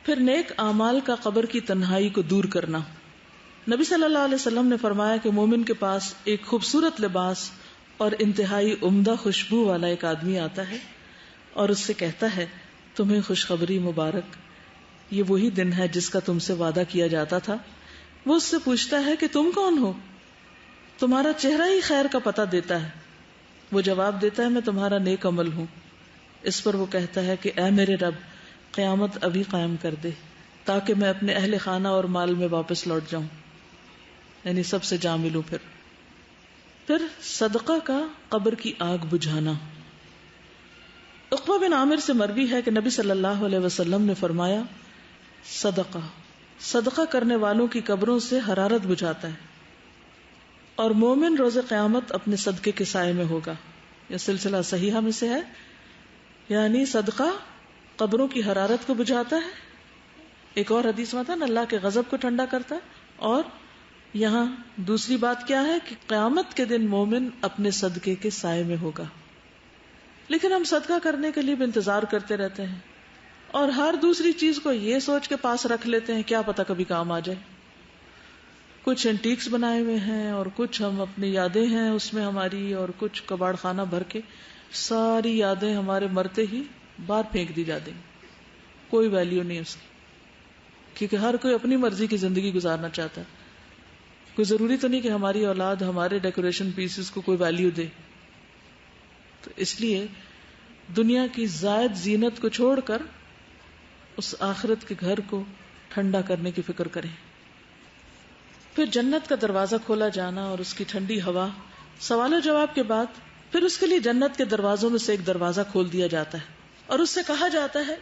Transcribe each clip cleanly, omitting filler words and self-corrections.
پھر نیک اعمال کا قبر کی تنہائی کو دور کرنا. نبی صلی اللہ علیہ وسلم نے فرمایا کہ مومن کے پاس ایک خوبصورت لباس اور انتہائی عمدہ خوشبو والا ایک آدمی آتا ہے اور اس سے کہتا ہے تمہیں خوشخبری مبارک، یہ وہی دن ہے جس کا تم سے وعدہ کیا جاتا تھا. وہ اس سے پوچھتا ہے کہ تم کون ہو؟ تمہارا چہرہ ہی خیر کا پتہ دیتا ہے. وہ جواب دیتا ہے میں تمہارا نیک عمل ہوں. اس پر وہ کہتا ہے کہ اے میرے رب، قیامت ابھی قائم کر دے تاکہ میں اپنے اہل خانہ اور مال میں واپس لوٹ جاؤں، یعنی سب سے جا ملوں. پھر صدقہ کا قبر کی آگ بجھانا. عقبہ بن عامر سے مروی ہے کہ نبی صلی اللہ علیہ وسلم نے فرمایا صدقہ کرنے والوں کی قبروں سے حرارت بجھاتا ہے اور مومن روز قیامت اپنے صدقے کے سائے میں ہوگا. یہ سلسلہ صحیحہ میں سے ہے، یعنی صدقہ قبروں کی حرارت کو بجھاتا ہے. ایک اور حدیث میں تھا نا اللہ کے غضب کو ٹھنڈا کرتا ہے، اور یہاں دوسری بات کیا ہے کہ قیامت کے دن مومن اپنے صدقے کے سائے میں ہوگا. لیکن ہم صدقہ کرنے کے لیے بھی انتظار کرتے رہتے ہیں اور ہر دوسری چیز کو یہ سوچ کے پاس رکھ لیتے ہیں کیا پتہ کبھی کام آ جائے. کچھ اینٹیکس بنائے ہوئے ہیں اور کچھ ہم اپنی یادیں ہیں اس میں ہماری، اور کچھ کباڑ خانہ بھر کے ساری یادیں ہمارے مرتے ہی باہر پھینک دی جاتی ہیں. کوئی ویلیو نہیں اس کی، کیونکہ ہر کوئی اپنی مرضی کی زندگی گزارنا چاہتا ہے. کوئی ضروری تو نہیں کہ ہماری اولاد ہمارے ڈیکوریشن پیسز کو کوئی ویلیو دے. تو اس لیے دنیا کی زائد زینت کو چھوڑ کر اس آخرت کے گھر کو ٹھنڈا کرنے کی فکر کریں. پھر جنت کا دروازہ کھولا جانا اور اس کی ٹھنڈی ہوا. سوال و جواب کے بعد پھر اس کے لیے جنت کے دروازوں میں سے ایک دروازہ کھول دیا جاتا ہے اور اس سے کہا جاتا ہے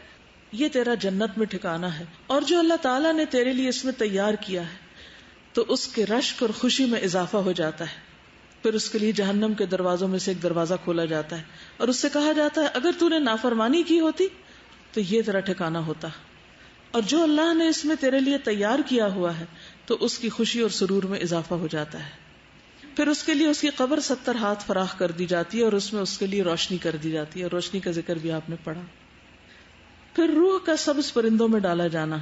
یہ تیرا جنت میں ٹھکانہ ہے اور جو اللہ تعالیٰ نے تیرے لیے اس میں تیار کیا ہے. تو اس کے رشک اور خوشی میں اضافہ ہو جاتا ہے. پھر اس کے لیے جہنم کے دروازوں میں سے ایک دروازہ کھولا جاتا ہے اور اس سے کہا جاتا ہے اگر تو نے نافرمانی کی ہوتی تو یہ تیرا ٹھکانہ ہوتا، اور جو اللہ نے اس میں تیرے لیے تیار کیا ہوا ہے تو اس کی خوشی اور سرور میں اضافہ ہو جاتا ہے. پھر اس کے لیے اس کی قبر 70 ہاتھ فراخ کر دی جاتی ہے اور اس میں اس کے لیے روشنی کر دی جاتی ہے، اور روشنی کا ذکر بھی آپ نے پڑھا. پھر روح کا سبز پرندوں میں ڈالا جانا،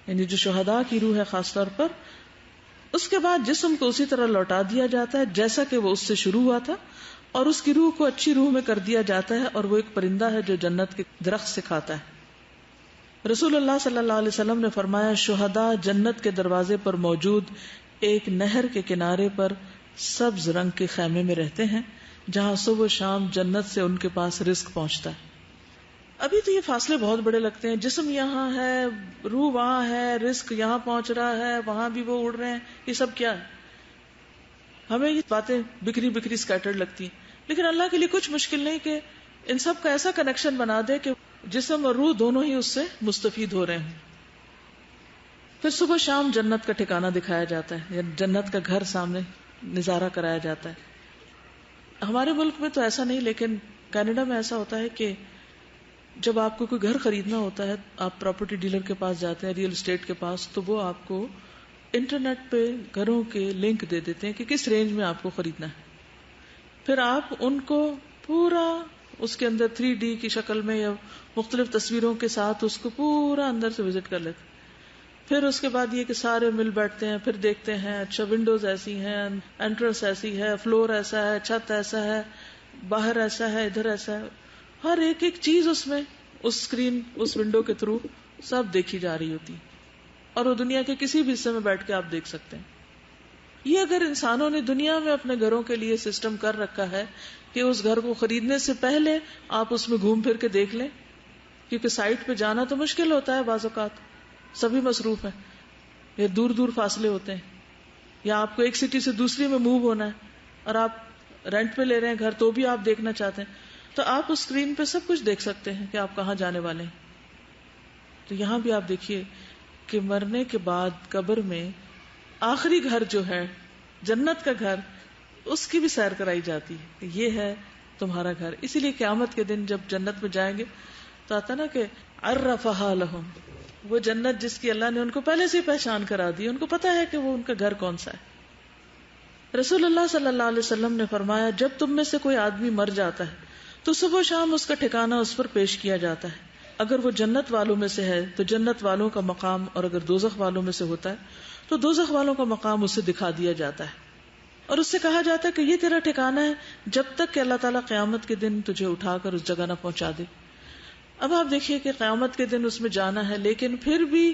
یعنی جو شہداء کی روح ہے خاص طور پر. اس کے بعد جسم کو اسی طرح لوٹا دیا جاتا ہے جیسا کہ وہ اس سے شروع ہوا تھا، اور اس کی روح کو اچھی روح میں کر دیا جاتا ہے، اور وہ ایک پرندہ ہے جو جنت کے درخت سے کھاتا ہے. رسول اللہ صلی اللہ علیہ وسلم نے فرمایا شہداء جنت کے دروازے پر موجود ایک نہر کے کنارے پر سبز رنگ کے خیمے میں رہتے ہیں جہاں صبح و شام جنت سے ان کے پاس رزق پہنچتا ہے. ابھی تو یہ فاصلے بہت بڑے لگتے ہیں، جسم یہاں ہے، روح وہاں ہے، رزق یہاں پہنچ رہا ہے، وہاں بھی وہ اڑ رہے ہیں، یہ سب کیا ہے؟ ہمیں یہ باتیں بکھری بکھری سکیٹرڈ لگتی ہیں، لیکن اللہ کے لیے کچھ مشکل نہیں کہ ان سب کا ایسا کنیکشن بنا دے کہ جسم اور روح دونوں ہی اس سے مستفید ہو رہے ہیں. پھر صبح شام جنت کا ٹھکانہ دکھایا جاتا ہے، جنت کا گھر سامنے نظارہ کرایا جاتا ہے. ہمارے ملک میں تو ایسا نہیں، لیکن کینیڈا میں ایسا ہوتا ہے کہ جب آپ کو کوئی گھر خریدنا ہوتا ہے آپ پراپرٹی ڈیلر کے پاس جاتے ہیں، ریئل اسٹیٹ کے پاس، تو وہ آپ کو انٹرنیٹ پہ گھروں کے لنک دے دیتے ہیں کہ کس رینج میں آپ کو خریدنا ہے. پھر آپ ان کو پورا اس کے اندر 3D کی شکل میں یا مختلف تصویروں کے ساتھ اس کو پورا اندر سے وزٹ کر لیتے. پھر اس کے بعد یہ کہ سارے مل بیٹھتے ہیں، پھر دیکھتے ہیں اچھا ونڈوز ایسی ہیں، انٹرنس ایسی ہے، فلور ایسا ہے، چھت ایسا ہے، باہر ایسا ہے، ادھر ایسا ہے. ہر ایک ایک چیز اس میں اس اسکرین اس ونڈو کے تھرو سب دیکھی جا رہی ہوتی، اور وہ دنیا کے کسی بھی حصے میں بیٹھ کے آپ دیکھ سکتے ہیں. یہ اگر انسانوں نے دنیا میں اپنے گھروں کے لیے سسٹم کر رکھا ہے کہ اس گھر کو خریدنے سے پہلے آپ اس میں گھوم پھر کے دیکھ لیں، کیونکہ سائٹ پہ جانا تو مشکل ہوتا ہے، بعض اوقات سبھی مصروف ہیں یا دور دور فاصلے ہوتے ہیں، یا آپ کو ایک سٹی سے دوسری میں موو ہونا ہے اور آپ رینٹ پہ لے رہے ہیں گھر تو بھی آپ دیکھنا چاہتے ہیں، تو آپ اس اسکرین پہ سب کچھ دیکھ سکتے ہیں کہ آپ کہاں جانے والے ہیں. تو یہاں بھی آپ دیکھیے کہ مرنے کے بعد قبر میں آخری گھر جو ہے جنت کا گھر، اس کی بھی سیر کرائی جاتی ہے کہ یہ ہے تمہارا گھر. اسی لیے قیامت کے دن جب جنت میں جائیں گے تو آتا نا کہ عرفہا لہم، وہ جنت جس کی اللہ نے ان کو پہلے سے پہچان کرا دی، ان کو پتا ہے کہ وہ ان کا گھر کون سا ہے. رسول اللہ صلی اللہ علیہ وسلم نے فرمایا جب تم میں سے کوئی آدمی مر جاتا ہے تو صبح و شام اس کا ٹھکانہ اس پر پیش کیا جاتا ہے. اگر وہ جنت والوں میں سے ہے تو جنت والوں کا مقام، اور اگر دوزخ والوں میں سے ہوتا ہے تو دوزخ والوں کا مقام اسے دکھا دیا جاتا ہے، اور اس سے کہا جاتا ہے کہ یہ تیرا ٹھکانہ ہے جب تک کہ اللہ تعالیٰ قیامت کے دن تجھے اٹھا کر اس جگہ نہ پہنچا دے۔ اب آپ دیکھیے کہ قیامت کے دن اس میں جانا ہے، لیکن پھر بھی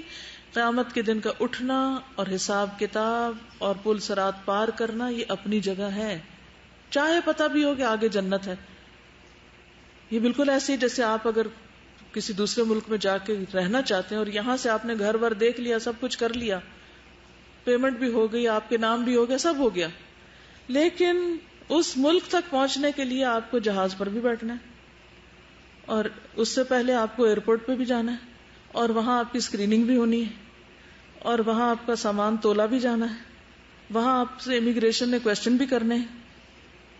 قیامت کے دن کا اٹھنا اور حساب کتاب اور پل صراط پار کرنا یہ اپنی جگہ ہے، چاہے پتہ بھی ہو کہ آگے جنت ہے۔ یہ بالکل ایسے ہی جیسے آپ اگر کسی دوسرے ملک میں جا کے رہنا چاہتے ہیں اور یہاں سے آپ نے گھر ور دیکھ لیا، سب کچھ کر لیا، پیمنٹ بھی ہو گئی، آپ کے نام بھی ہو گیا، سب ہو گیا، لیکن اس ملک تک پہنچنے کے لیے آپ کو جہاز پر بھی بیٹھنا ہے، اور اس سے پہلے آپ کو ایئرپورٹ پہ بھی جانا ہے، اور وہاں آپ کی اسکریننگ بھی ہونی ہے، اور وہاں آپ کا سامان تولا بھی جانا ہے، وہاں آپ سے امیگریشن نے کوشچن بھی کرنے ہیں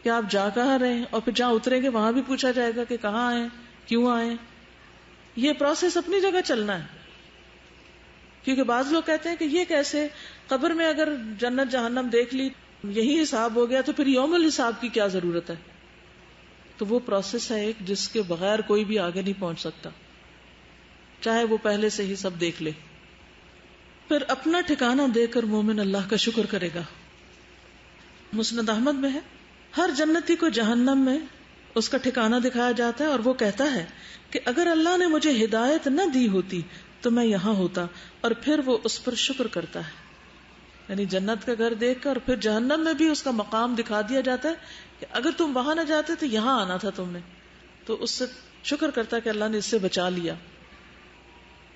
کہ آپ جا کہاں رہے ہیں، اور پھر جہاں اتریں گے وہاں بھی پوچھا جائے گا کہ کہاں آئے، کیوں آئے۔ یہ پروسیس اپنی جگہ چلنا ہے، کیونکہ بعض لوگ کہتے ہیں کہ یہ کیسے، قبر میں اگر جنت جہنم دیکھ لی، یہی حساب ہو گیا، تو پھر یوم الحساب کی کیا ضرورت ہے؟ تو وہ پروسیس ہے ایک جس کے بغیر کوئی بھی آگے نہیں پہنچ سکتا، چاہے وہ پہلے سے ہی سب دیکھ لے۔ پھر اپنا ٹھکانہ دے کر مومن اللہ کا شکر کرے گا۔ مسند احمد میں ہے، ہر جنتی کو جہنم میں اس کا ٹھکانہ دکھایا جاتا ہے، اور وہ کہتا ہے کہ اگر اللہ نے مجھے ہدایت نہ دی ہوتی تو میں یہاں ہوتا، اور پھر وہ اس پر شکر کرتا ہے۔ یعنی جنت کا گھر دیکھ کر پھر جہنم میں بھی اس کا مقام دکھا دیا جاتا ہے کہ اگر تم وہاں نہ جاتے تو یہاں آنا تھا تم نے، تو اس سے شکر کرتا ہے کہ اللہ نے اس سے بچا لیا۔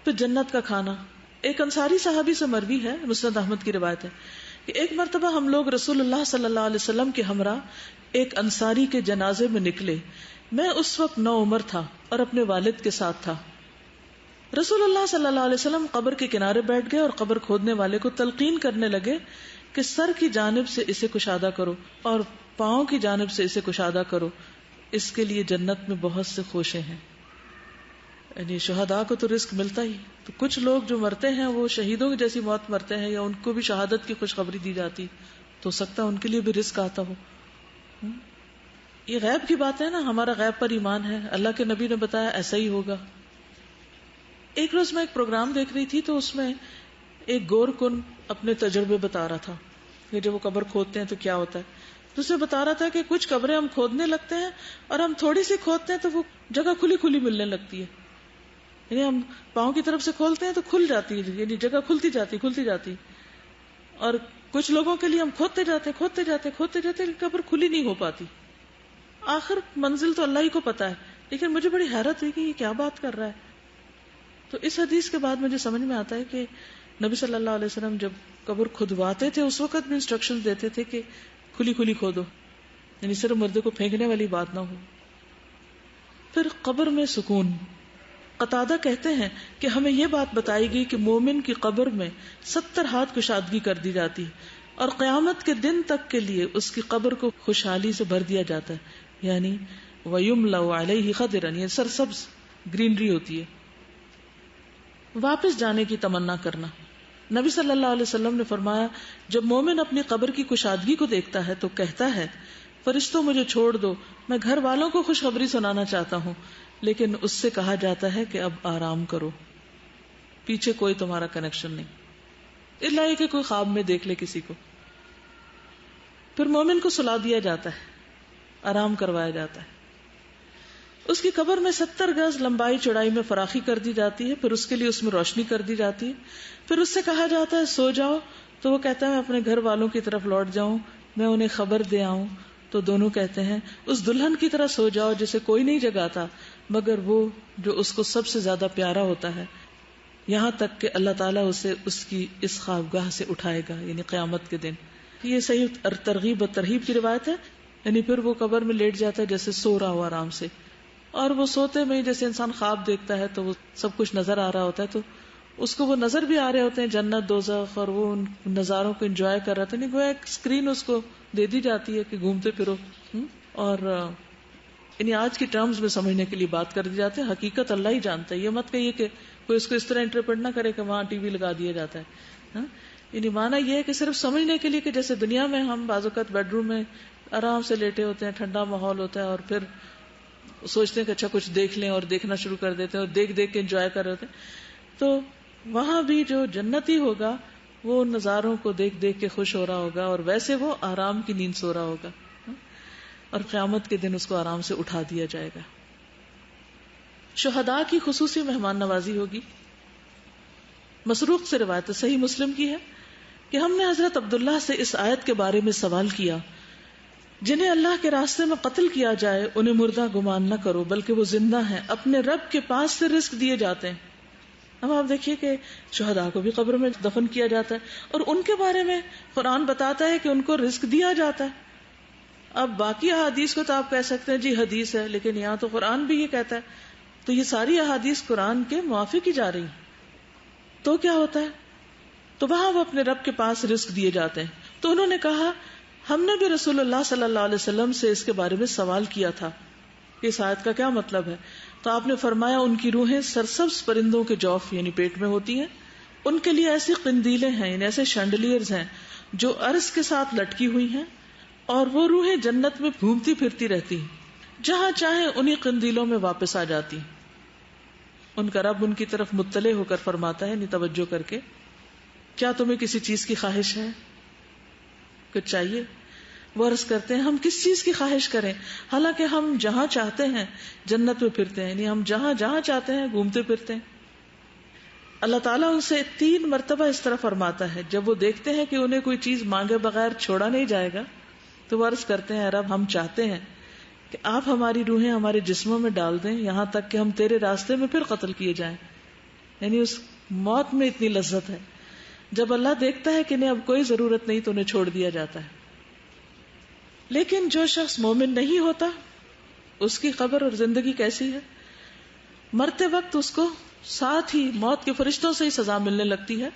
پھر جنت کا کھانا، ایک انصاری صحابی سے مروی ہے، مسند احمد کی روایت ہے کہ ایک مرتبہ ہم لوگ رسول اللہ صلی اللہ علیہ وسلم کے ہمراہ ایک انصاری کے جنازے میں نکلے۔ میں اس وقت نوعمر تھا اور اپنے والد کے ساتھ تھا۔ رسول اللہ صلی اللہ علیہ وسلم قبر کے کنارے بیٹھ گئے اور قبر کھودنے والے کو تلقین کرنے لگے کہ سر کی جانب سے اسے کشادہ کرو اور پاؤں کی جانب سے اسے کشادہ کرو، اس کے لیے جنت میں بہت سے خوشے ہیں۔ یعنی شہداء کو تو رزق ملتا ہی، تو کچھ لوگ جو مرتے ہیں وہ شہیدوں کی جیسی موت مرتے ہیں، یا ان کو بھی شہادت کی خوشخبری دی جاتی، تو ہو سکتا ہے ان کے لیے بھی رزق آتا ہو۔ یہ غیب کی بات ہے نا، ہمارا غیب پر ایمان ہے، اللہ کے نبی نے بتایا ایسا ہی ہوگا۔ ایک روز میں ایک پروگرام دیکھ رہی تھی تو اس میں ایک گور کن اپنے تجربے بتا رہا تھا کہ جب وہ قبر کھودتے ہیں تو کیا ہوتا ہے، تو اسے بتا رہا تھا کہ کچھ قبریں ہم کھودنے لگتے ہیں اور ہم تھوڑی سی کھودتے ہیں تو وہ جگہ کھلی کھلی ملنے لگتی ہے، یعنی ہم پاؤں کی طرف سے کھولتے ہیں تو کھل جاتی ہے، یعنی جگہ کھلتی جاتی، اور کچھ لوگوں کے لیے ہم کھودتے جاتے قبر کھلی نہیں ہو پاتی۔ آخر منزل تو اللہ ہی کو پتا ہے، لیکن مجھے بڑی حیرت ہوئی کہ یہ کیا بات کر رہا ہے۔ تو اس حدیث کے بعد مجھے سمجھ میں آتا ہے کہ نبی صلی اللہ علیہ وسلم جب قبر کھدواتے تھے اس وقت بھی انسٹرکشن دیتے تھے کہ کھلی کھلی کھودو، یعنی صرف مردے کو پھینکنے والی بات نہ ہو۔ پھر قبر میں سکون، قتادہ کہتے ہیں کہ ہمیں یہ بات بتائی گئی کہ مومن کی قبر میں 70 ہاتھ کشادگی کر دی جاتی اور قیامت کے دن تک کے لیے اس کی قبر کو خوشحالی سے بھر دیا جاتا ہے، یعنی وَيُمْلَأُ عَلَيْهِ خَضِرًا، یہ سرسبز گرینری ہوتی ہے۔ واپس جانے کی تمنا کرنا، نبی صلی اللہ علیہ وسلم نے فرمایا جب مومن اپنی قبر کی کشادگی کو دیکھتا ہے تو کہتا ہے فرشتوں مجھے چھوڑ دو، میں گھر والوں کو خوشخبری سنانا چاہتا ہوں، لیکن اس سے کہا جاتا ہے کہ اب آرام کرو، پیچھے کوئی تمہارا کنیکشن نہیں، الا یہ کہ کوئی خواب میں دیکھ لے کسی کو۔ پھر مومن کو سلا دیا جاتا ہے، آرام کروایا جاتا ہے، اس کی قبر میں 70 گز لمبائی چوڑائی میں فراخی کر دی جاتی ہے، پھر اس کے لیے اس میں روشنی کر دی جاتی ہے، پھر اس سے کہا جاتا ہے سو جاؤ، تو وہ کہتا ہے میں اپنے گھر والوں کی طرف لوٹ جاؤں، میں انہیں خبر دے آؤں، تو دونوں کہتے ہیں اس دلہن کی طرح سو جاؤ جسے کوئی نہیں جگاتا مگر وہ جو اس کو سب سے زیادہ پیارا ہوتا ہے، یہاں تک کہ اللہ تعالیٰ اسے اس کی اس خوابگاہ سے اٹھائے گا، یعنی قیامت کے دن۔ یہ صحیح ترغیب و ترہیب کی روایت ہے، یعنی پھر وہ قبر میں لیٹ جاتا ہے جیسے سو رہا ہو آرام سے، اور وہ سوتے میں جیسے انسان خواب دیکھتا ہے تو وہ سب کچھ نظر آ رہا ہوتا ہے، تو اس کو وہ نظر بھی آ رہے ہوتے ہیں جنت دوزخ، اور وہ ان نظاروں کو انجوائے کر رہا تھا، نہیں گویا ایک اسکرین اس کو دے دی جاتی ہے کہ گھومتے پھرو، اور یعنی آج کی ٹرمز میں سمجھنے کے لیے بات کر دی جاتی ہے، حقیقت اللہ ہی جانتا ہے، یہ مت کہیے کہ کوئی اس کو اس طرح انٹرپریٹ نہ کرے کہ وہاں ٹی وی لگا دیا جاتا ہے، یعنی مانا یہ ہے کہ صرف سمجھنے کے لیے کہ جیسے دنیا میں ہم بعض اوقات بیڈ روم میں آرام سے لیٹے ہوتے ہیں، ٹھنڈا ماحول ہوتا ہے اور پھر سوچتے ہیں کہ اچھا کچھ دیکھ لیں اور دیکھنا شروع کر دیتے ہیں اور دیکھ دیکھ کے انجوائے کر رہے ہیں. تو وہاں بھی جو جنتی ہوگا وہ نظاروں کو دیکھ دیکھ کے خوش ہو رہا ہوگا اور ویسے وہ آرام کی نیند سو رہا ہوگا اور قیامت کے دن اس کو آرام سے اٹھا دیا جائے گا. شہداء کی خصوصی مہمان نوازی ہوگی. مسروق سے روایت صحیح مسلم کی ہے کہ ہم نے حضرت عبداللہ سے اس آیت کے بارے میں سوال کیا, جنہیں اللہ کے راستے میں قتل کیا جائے انہیں مردہ گمان نہ کرو بلکہ وہ زندہ ہیں, اپنے رب کے پاس سے رزق دیے جاتے ہیں. اب آپ دیکھیے کہ شہداء کو بھی قبر میں دفن کیا جاتا ہے اور ان کے بارے میں قرآن بتاتا ہے کہ ان کو رزق دیا جاتا ہے. اب باقی احادیث کو تو آپ کہہ سکتے ہیں جی حدیث ہے, لیکن یہاں تو قرآن بھی یہ کہتا ہے, تو یہ ساری احادیث قرآن کے موافق ہی جا رہی ہیں. تو کیا ہوتا ہے, تو وہاں وہ اپنے رب کے پاس رزق دیے جاتے ہیں. تو انہوں نے کہا ہم نے بھی رسول اللہ صلی اللہ علیہ وسلم سے اس کے بارے میں سوال کیا تھا کہ اس آیت کا کیا مطلب ہے. تو آپ نے فرمایا ان کی روحیں سرسبز پرندوں کے جوف یعنی پیٹ میں ہوتی ہیں, ان کے لیے ایسی قندیلیں ہیں یعنی ایسے شینڈلیئرز ہیں جو عرش کے ساتھ لٹکی ہوئی ہیں, اور وہ روحیں جنت میں گھومتی پھرتی رہتی ہیں, جہاں چاہیں انہی قندیلوں میں واپس آ جاتی ہیں. ان کا رب ان کی طرف مطلع ہو کر فرماتا ہے یعنی توجہ کر کے, کیا تمہیں کسی چیز کی خواہش ہے, کچھ چاہیے؟ وہ عرض کرتے ہیں ہم کس چیز کی خواہش کریں, حالانکہ ہم جہاں چاہتے ہیں جنت میں پھرتے ہیں, یعنی ہم جہاں جہاں چاہتے ہیں گھومتے پھرتے ہیں. اللہ تعالیٰ ان سے 3 مرتبہ اس طرح فرماتا ہے. جب وہ دیکھتے ہیں کہ انہیں کوئی چیز مانگے بغیر چھوڑا نہیں جائے گا تو وہ عرض کرتے ہیں رب ہم چاہتے ہیں کہ آپ ہماری روحیں ہمارے جسموں میں ڈال دیں یہاں تک کہ ہم تیرے راستے میں پھر قتل کیے جائیں. یعنی اس موت میں اتنی لذت ہے. جب اللہ دیکھتا ہے کہ انہیں اب کوئی ضرورت نہیں تو انہیں چھوڑ دیا جاتا ہے. لیکن جو شخص مومن نہیں ہوتا اس کی قبر اور زندگی کیسی ہے؟ مرتے وقت اس کو ساتھ ہی موت کے فرشتوں سے ہی سزا ملنے لگتی ہے.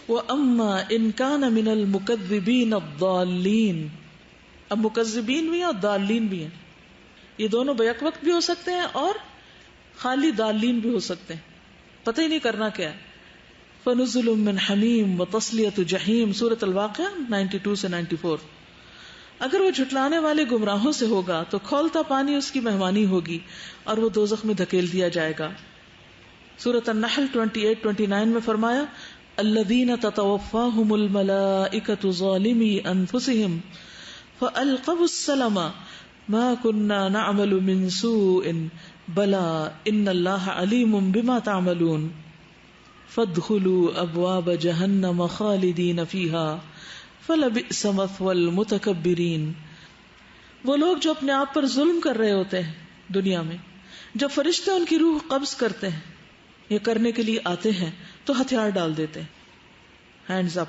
وَأَمَّا إِن كَانَ مِنَ الْمُكَذِّبِينَ الضَّالِّينَ. اب مکذبین بھی ہیں اور ضالین بھی ہیں, یہ دونوں بیک وقت بھی ہو سکتے ہیں اور خالی ضالین بھی ہو سکتے ہیں, پتہ ہی نہیں کرنا کیا ہے. فَنُزُلٌ مِّنْ حَمِيمٍ وَتَصْلِيَةُ جَحِيمٍ سورۃ الواقعہ 92 سے 94. اگر وہ جھٹلانے والے گمراہوں سے ہوگا تو کھولتا پانی اس کی مہمانی ہوگی اور وہ دوزخ میں دھکیل دیا جائے گا. سورۃ النحل 28-29 میں فرمایا الذین تتوفاہم الملائکۃ ظالمی انفسہم فألقوا السلم ما كنا نعمل من سوء بلى ان اللہ علیم بما تعملون فادخلوا ابواب جہنم خالدین فیہا فلبئس مثوى المتکبرین. وہ لوگ جو اپنے آپ پر ظلم کر رہے ہوتے ہیں دنیا میں, جب فرشتے ان کی روح قبض کرتے ہیں یا کرنے کے لیے آتے ہیں تو ہتھیار ڈال دیتے ہیں, ہینڈز اپ,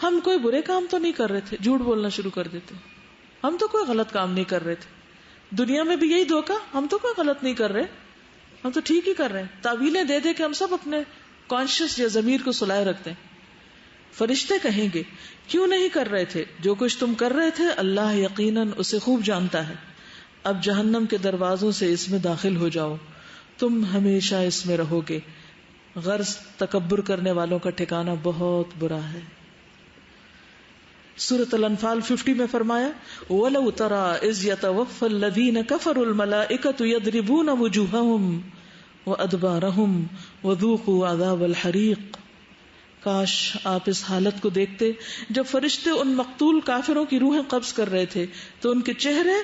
ہم کوئی برے کام تو نہیں کر رہے تھے, جھوٹ بولنا شروع کر دیتے, ہم تو کوئی غلط کام نہیں کر رہے تھے. دنیا میں بھی یہی دھوکا, ہم تو کوئی غلط نہیں کر رہے, ہم تو ٹھیک ہی کر رہے ہیں. تعویلیں دے دے کے ہم سب اپنے کانشیس یا ضمیر کو سلائے رکھتے ہیں. فرشتے کہیں گے کیوں نہیں کر رہے تھے جو کچھ تم کر رہے تھے, اللہ یقیناً اسے خوب جانتا ہے. اب جہنم کے دروازوں سے اس میں داخل ہو جاؤ, تم ہمیشہ اس میں رہو گے. غرض تکبر کرنے والوں کا ٹھکانہ بہت برا ہے. سورۃ الانفال 50 میں فرمایا وَلَوْ تَرَىٰ إِذْ يَتَوَفَّى الَّذِينَ كَفَرُوا الْمَلَائِكَةُ يَضْرِبُونَ وُجُوهَهُمْ وَأَدْبَارَهُمْ وَذُوقُوا عَذَابَ الْحَرِيقِ. کاش آپ اس حالت کو دیکھتے جب فرشتے ان مقتول کافروں کی روحیں قبض کر رہے تھے تو ان کے چہرے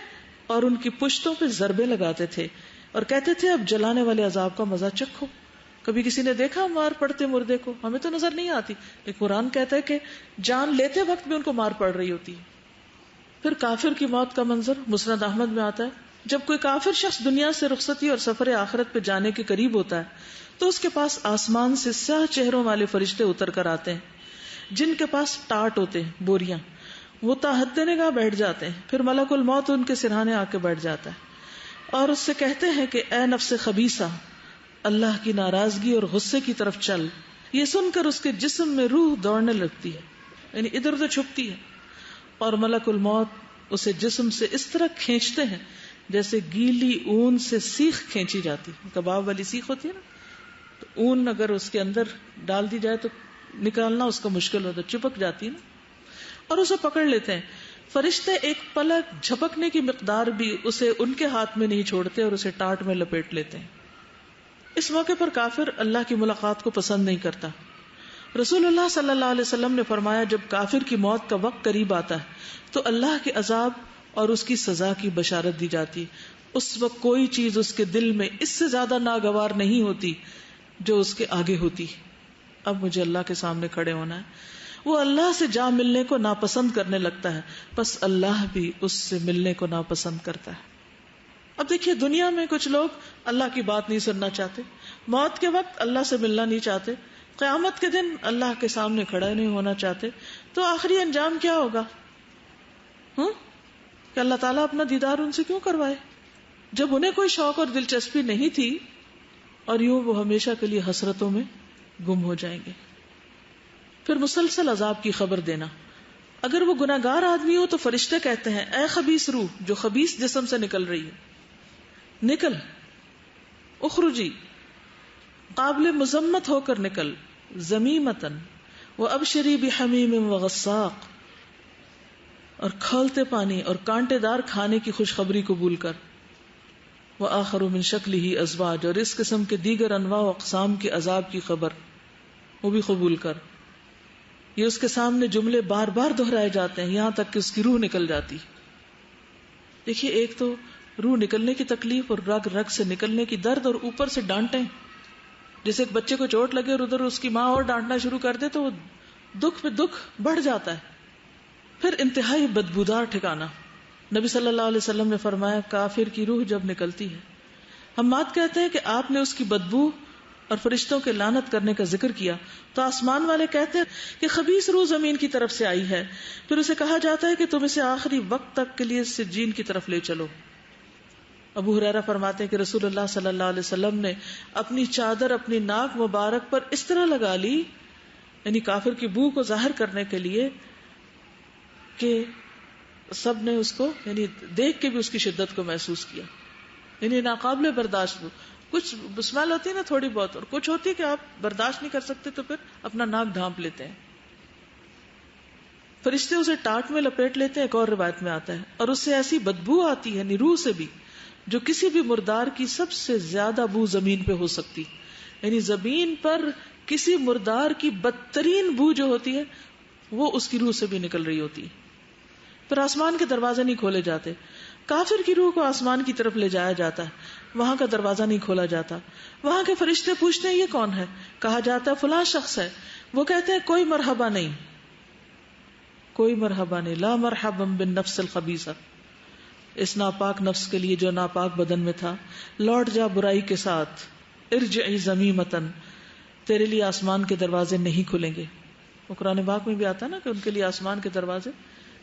اور ان کی پشتوں پہ ضربے لگاتے تھے اور کہتے تھے اب جلانے والے عذاب کا مزہ چکھو. کبھی کسی نے دیکھا مار پڑتے مردے کو؟ ہمیں تو نظر نہیں آتی, لیکن قرآن کہتا ہے کہ جان لیتے وقت بھی ان کو مار پڑ رہی ہوتی ہے. پھر کافر کی موت کا منظر مسند احمد میں آتا ہے. جب کوئی کافر شخص دنیا سے رخصتی اور سفر آخرت پہ جانے کے قریب ہوتا ہے تو اس کے پاس آسمان سے سیاہ چہروں والے فرشتے اتر کر آتے ہیں جن کے پاس ٹاٹ ہوتے ہیں, بوریاں. وہ تحت نگاہ بیٹھ جاتے ہیں. پھر ملک الموت ان کے سرہانے آ کے بیٹھ جاتا ہے اور اس سے کہتے ہیں کہ اے نفس خبیثہ, اللہ کی ناراضگی اور غصے کی طرف چل. یہ سن کر اس کے جسم میں روح دوڑنے لگتی ہے, یعنی ادھر ادھر چھپتی ہے, اور ملک الموت اسے جسم سے اس طرح کھینچتے ہیں جیسے گیلی اون سے سیخ کھینچی جاتی. کباب والی سیخ ہوتی ہے نا, تو اون اگر اس کے اندر ڈال دی جائے تو نکالنا اس کا مشکل ہوتا ہے, چپک جاتی ہے نا, اور اسے پکڑ لیتے ہیں. فرشتے ایک پلک جھپکنے کی مقدار بھی اسے ان کے ہاتھ میں نہیں چھوڑتے اور اسے ٹاٹ میں لپیٹ لیتے ہیں. اس موقع پر کافر اللہ کی ملاقات کو پسند نہیں کرتا. رسول اللہ صلی اللہ علیہ وسلم نے فرمایا جب کافر کی موت کا وقت قریب آتا ہے تو اللہ کے عذاب اور اس کی سزا کی بشارت دی جاتی. اس وقت کوئی چیز اس کے دل میں اس سے زیادہ ناگوار نہیں ہوتی جو اس کے آگے ہوتی. اب مجھے اللہ کے سامنے کھڑے ہونا ہے. وہ اللہ سے جا ملنے کو ناپسند کرنے لگتا ہے, بس اللہ بھی اس سے ملنے کو ناپسند کرتا ہے. اب دیکھیے دنیا میں کچھ لوگ اللہ کی بات نہیں سننا چاہتے, موت کے وقت اللہ سے ملنا نہیں چاہتے, قیامت کے دن اللہ کے سامنے کھڑے نہیں ہونا چاہتے, تو آخری انجام کیا ہوگا؟ کہ اللہ تعالیٰ اپنا دیدار ان سے کیوں کروائے جب انہیں کوئی شوق اور دلچسپی نہیں تھی, اور یوں وہ ہمیشہ کے لیے حسرتوں میں گم ہو جائیں گے. پھر مسلسل عذاب کی خبر دینا. اگر وہ گناہگار آدمی ہو تو فرشتے کہتے ہیں اے خبیث روح جو خبیث جسم سے نکل رہی ہے, نکل, اخرجی, قابل مذمت ہو کر نکل, ذمیمتن وابشری بحمیم وغساق, اور کھولتے پانی اور کانٹے دار کھانے کی خوشخبری قبول کر, وآخر من شکلہ ازواج, اور اس قسم کے دیگر انواع و اقسام کے عذاب کی خبر وہ بھی قبول کر. یہ اس کے سامنے جملے بار بار دہرائے جاتے ہیں یہاں تک کہ اس کی روح نکل جاتی. دیکھیے ایک تو روح نکلنے کی تکلیف اور رگ رگ سے نکلنے کی درد, اور اوپر سے ڈانٹیں, جیسے ایک بچے کو چوٹ لگے اور ادھر اس کی ماں اور ڈانٹنا شروع کر دے تو وہ دکھ پہ دکھ بڑھ جاتا ہے. پھر انتہائی بدبودار ٹھکانا. نبی صلی اللہ علیہ وسلم نے فرمایا کافر کی روح جب نکلتی ہے, حماد کہتے ہیں کہ آپ نے اس کی بدبو اور فرشتوں کے لعنت کرنے کا ذکر کیا تو آسمان والے کہتے ہیں کہ خبیث روح زمین کی طرف سے آئی ہے. پھر اسے کہا جاتا ہے کہ تم اسے آخری وقت تک کے لیے سجین کی طرف لے چلو. ابو ہریرہ فرماتے ہیں کہ رسول اللہ صلی اللہ علیہ وسلم نے اپنی چادر اپنی ناک مبارک پر اس طرح لگا لی, یعنی کافر کی بو کو ظاہر کرنے کے لیے, کہ سب نے اس کو یعنی دیکھ کے بھی اس کی شدت کو محسوس کیا, یعنی ناقابل برداشت. کچھ اسمیل ہوتی ہے نا تھوڑی بہت, اور کچھ ہوتی ہے کہ آپ برداشت نہیں کر سکتے تو پھر اپنا ناک ڈھانپ لیتے ہیں. فرشتے اسے ٹاٹ میں لپیٹ لیتے ہیں, ایک اور روایت میں آتا ہے, اور اس سے ایسی بدبو آتی ہے یعنی روح سے بھی جو کسی بھی مردار کی سب سے زیادہ بو زمین پہ ہو سکتی. یعنی زمین پر کسی مردار کی بدترین بو جو ہوتی ہے وہ اس کی روح سے بھی نکل رہی ہوتی ہے. پھر آسمان کے دروازے نہیں کھولے جاتے. کافر کی روح کو آسمان کی طرف لے جایا جاتا ہے, وہاں کا دروازہ نہیں کھولا جاتا. وہاں کے فرشتے پوچھتے ہیں یہ کون ہے؟ کہا جاتا ہے فلاں شخص ہے. وہ کہتے ہیں کوئی مرحبا نہیں, کوئی مرحبا نہیں, لا مرحبا بالنفس الخبیثہ, اس ناپاک نفس کے لیے جو ناپاک بدن میں تھا, لوٹ جا برائی کے ساتھ, ارجعی ذمیمتن, تیرے لیے آسمان کے دروازے نہیں کھلیں گے. وہ قرآن پاک میں بھی آتا ہے نا کہ ان کے لیے آسمان کے دروازے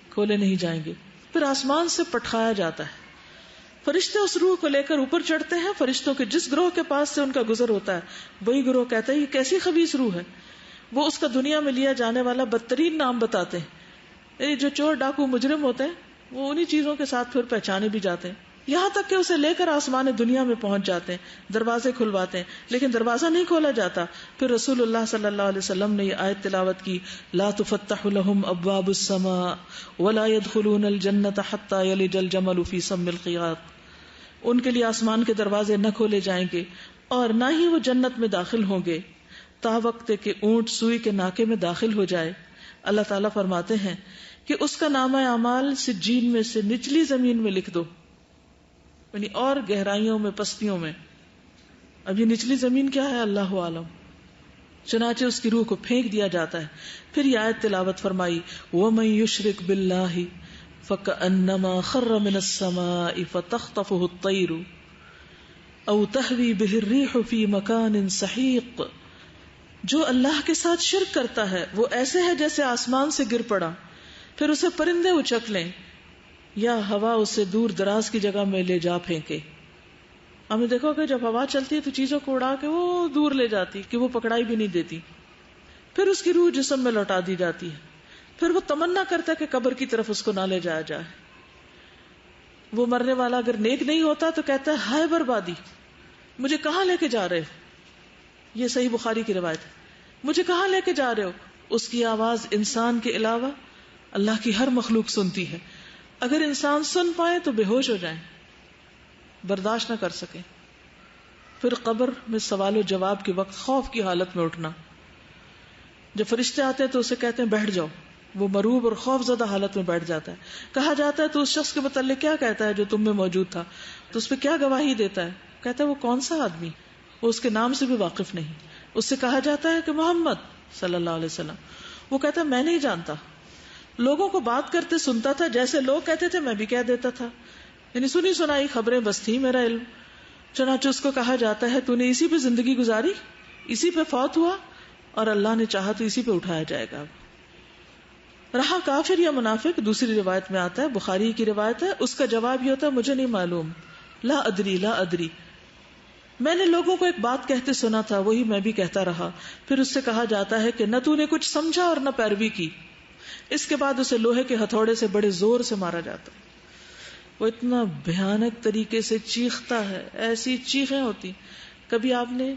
کھولے نہیں جائیں گے. پھر آسمان سے پٹھایا جاتا ہے, فرشتے اس روح کو لے کر اوپر چڑھتے ہیں. فرشتوں کے جس گروہ کے پاس سے ان کا گزر ہوتا ہے وہی گروہ کہتا ہے یہ کیسی خبیث روح ہے. وہ اس کا دنیا میں لیا جانے والا بدترین نام بتاتے ہیں. جو چور ڈاکو مجرم ہوتے ہیں وہ انہی چیزوں کے ساتھ پھر پہچانے بھی جاتے ہیں, یہاں تک کہ اسے لے کر آسمان دنیا میں پہنچ جاتے ہیں, دروازے کھلواتے ہیں, لیکن دروازہ نہیں کھولا جاتا. پھر رسول اللہ صلی اللہ علیہ وسلم نے یہ آیت تلاوت کی, لا تفتح لهم ابواب السماء ولا يدخلون الجنة حتى يلج الجمل في سم الخياط. ان کے لیے آسمان کے دروازے نہ کھولے جائیں گے اور نہ ہی وہ جنت میں داخل ہوں گے تا وقت کہ اونٹ سوئی کے ناکے میں داخل ہو جائے. اللہ تعالیٰ فرماتے ہیں کہ اس کا نامہ اعمال سجین میں سے نچلی زمین میں لکھ دو, یعنی اور گہرائیوں میں پستیوں میں. اب یہ نچلی زمین کیا ہے اللہ عالم. چنانچہ اس کی روح کو پھینک دیا جاتا ہے. پھر یہ آیت تلاوت فرمائی, وَمَن يُشْرِكْ بِاللَّهِ فَكَأَنَّمَا خَرَّ مِنَ السَّمَاءِ فَتَخْطَفُهُ الطَّيْرُ أَوْ تَهْوِي بِهِ الرِّيحُ فِي مَكَانٍ سَحِيقٍ. جو اللہ کے ساتھ شرک کرتا ہے وہ ایسے ہے جیسے آسمان سے گر پڑا, پھر اسے پرندے اچک لیں یا ہوا اسے دور دراز کی جگہ میں لے جا پھینکے. ہمیں دیکھو کہ جب ہوا چلتی ہے تو چیزوں کو اڑا کے وہ دور لے جاتی کہ وہ پکڑائی بھی نہیں دیتی. پھر اس کی روح جسم میں لوٹا دی جاتی ہے. پھر وہ تمنا کرتا ہے کہ قبر کی طرف اس کو نہ لے جایا جائے. وہ مرنے والا اگر نیک نہیں ہوتا تو کہتا ہے ہائے بربادی, مجھے کہاں لے کے جا رہے ہو. یہ صحیح بخاری کی روایت ہے, مجھے کہاں لے کے جا رہے ہو. اس کی آواز انسان کے علاوہ اللہ کی ہر مخلوق سنتی ہے. اگر انسان سن پائے تو بے ہوش ہو جائیں، برداشت نہ کر سکیں. پھر قبر میں سوال و جواب کے وقت خوف کی حالت میں اٹھنا. جب فرشتے آتے ہیں تو اسے کہتے ہیں بیٹھ جاؤ، وہ مروب اور خوف زدہ حالت میں بیٹھ جاتا ہے. کہا جاتا ہے تو اس شخص کے متعلق کیا کہتا ہے جو تم میں موجود تھا؟ تو اس پہ کیا گواہی دیتا ہے؟ کہتا ہے وہ کون سا آدمی، وہ اس کے نام سے بھی واقف نہیں. اس سے کہا جاتا ہے کہ محمد صلی اللہ علیہ وسلم. وہ کہتا ہے میں نہیں جانتا، لوگوں کو بات کرتے سنتا تھا، جیسے لوگ کہتے تھے میں بھی کہہ دیتا تھا، یعنی سنی سنائی خبریں بس تھی میرا علم. چنانچہ اس کو کہا جاتا ہے تو نے اسی پہ زندگی گزاری، اسی پہ فوت ہوا، اور اللہ نے چاہا تو اسی پہ اٹھایا جائے گا. رہا کافر یا منافق، دوسری روایت میں آتا ہے، بخاری کی روایت ہے، اس کا جواب یہ ہوتا ہے مجھے نہیں معلوم، لا ادری لا ادری. میں نے لوگوں کو ایک بات کہتے سنا تھا، وہی میں بھی کہتا رہا. پھر اس سے کہا جاتا ہے کہ نہ تو نے کچھ سمجھا اور نہ پیروی کی. اس کے بعد اسے لوہے کے ہتھوڑے سے بڑے زور سے مارا جاتا. وہ اتنا بھیانک طریقے سے چیختا ہے، ایسی چیخیں ہوتی. کبھی آپ نے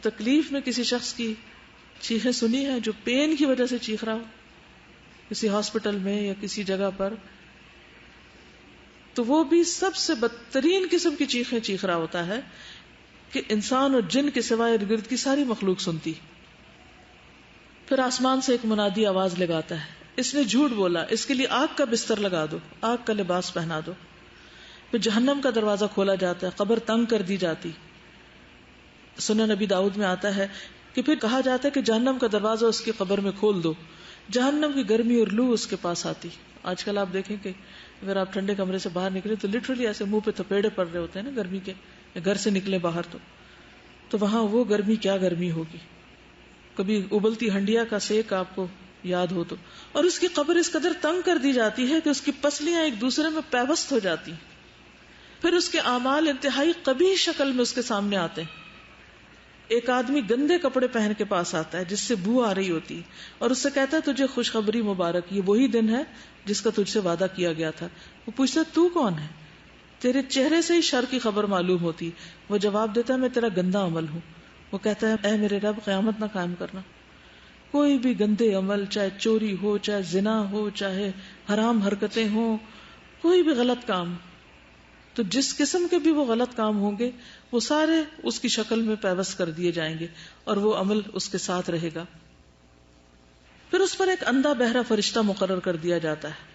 تکلیف میں کسی شخص کی چیخیں سنی ہے جو پین کی وجہ سے چیخ رہا ہو کسی ہاسپٹل میں یا کسی جگہ پر؟ تو وہ بھی سب سے بدترین قسم کی چیخیں چیخ رہا ہوتا ہے کہ انسان اور جن کے سوائے ارد گرد کی ساری مخلوق سنتی. پھر آسمان سے ایک منادی آواز لگاتا ہے، اس نے جھوٹ بولا، اس کے لیے آگ کا بستر لگا دو، آگ کا لباس پہنا دو. پھر جہنم کا دروازہ کھولا جاتا ہے، قبر تنگ کر دی جاتی. سنن نبی داؤد میں آتا ہے کہ پھر کہا جاتا ہے کہ جہنم کا دروازہ اس کی قبر میں کھول دو. جہنم کی گرمی اور لو اس کے پاس آتی. آج کل آپ دیکھیں کہ اگر آپ ٹھنڈے کمرے سے باہر نکلے تو لٹرلی ایسے منہ پہ تھپیڑے پڑ رہے ہوتے ہیں نا گرمی کے، گھر سے نکلے باہر تو وہاں وہ گرمی کیا گرمی ہوگی. کبھی ابلتی ہنڈیا کا سیک آپ کو یاد ہو تو. اور اس کی قبر اس قدر تنگ کر دی جاتی ہے کہ اس کی پسلیاں ایک دوسرے میں پیوست ہو جاتی. پھر اس کے اعمال انتہائی قبیح شکل میں اس کے سامنے آتے ہیں. ایک آدمی گندے کپڑے پہن کے پاس آتا ہے جس سے بو آ رہی ہوتی اور اس سے کہتا ہے تجھے خوشخبری مبارک، یہ وہی دن ہے جس کا تجھ سے وعدہ کیا گیا تھا. وہ پوچھتا تو کون ہے؟ تیرے چہرے سے ہی شر کی خبر معلوم ہوتی. وہ جواب دیتا ہے میں تیرا گندا عمل ہوں. وہ کہتا ہے اے میرے رب قیامت نہ قائم کرنا. کوئی بھی گندے عمل، چاہے چوری ہو، چاہے زنا ہو، چاہے حرام حرکتیں ہوں، کوئی بھی غلط کام، تو جس قسم کے بھی وہ غلط کام ہوں گے وہ سارے اس کی شکل میں پیوست کر دیے جائیں گے اور وہ عمل اس کے ساتھ رہے گا. پھر اس پر ایک اندھا بہرا فرشتہ مقرر کر دیا جاتا ہے.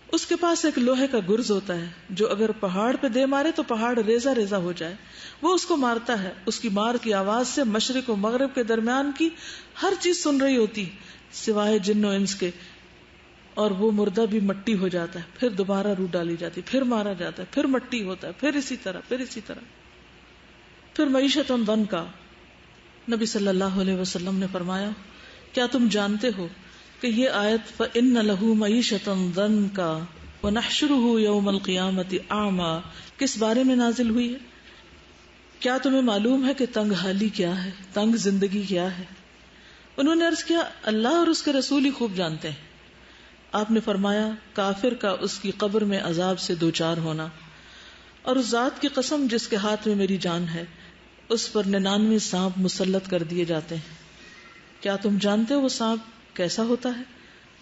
اس کے پاس ایک لوہے کا گرز ہوتا ہے جو اگر پہاڑ پہ دے مارے تو پہاڑ ریزہ ریزہ ہو جائے. وہ اس کو مارتا ہے، اس کی مار کی آواز سے مشرق و مغرب کے درمیان کی ہر چیز سن رہی ہوتی سوائے جن و انس کے، اور وہ مردہ بھی مٹی ہو جاتا ہے. پھر دوبارہ روح ڈالی جاتی، پھر مارا جاتا ہے، پھر مٹی ہوتا ہے، پھر اسی طرح. پھر معیشت ضن کا. نبی صلی اللہ علیہ وسلم نے فرمایا کیا تم جانتے ہو کہ یہ آیت فَإِنَّ لَهُ مَعِيشَةً ضَنْكَ وَنَحْشُرُهُ يَوْمَ الْقِيَامَةِ أَعْمَى کس بارے میں نازل ہوئی ہے؟ کیا تمہیں معلوم ہے کہ تنگ حالی کیا ہے، تنگ زندگی کیا ہے؟ انہوں نے عرض کیا اللہ اور اس کے رسول ہی خوب جانتے ہیں. آپ نے فرمایا کافر کا اس کی قبر میں عذاب سے دوچار ہونا، اور اس ذات کی قسم جس کے ہاتھ میں میری جان ہے اس پر 99 سانپ مسلط کر دیے جاتے ہیں. کیا تم جانتے ہو وہ سانپ کیسا ہوتا ہے؟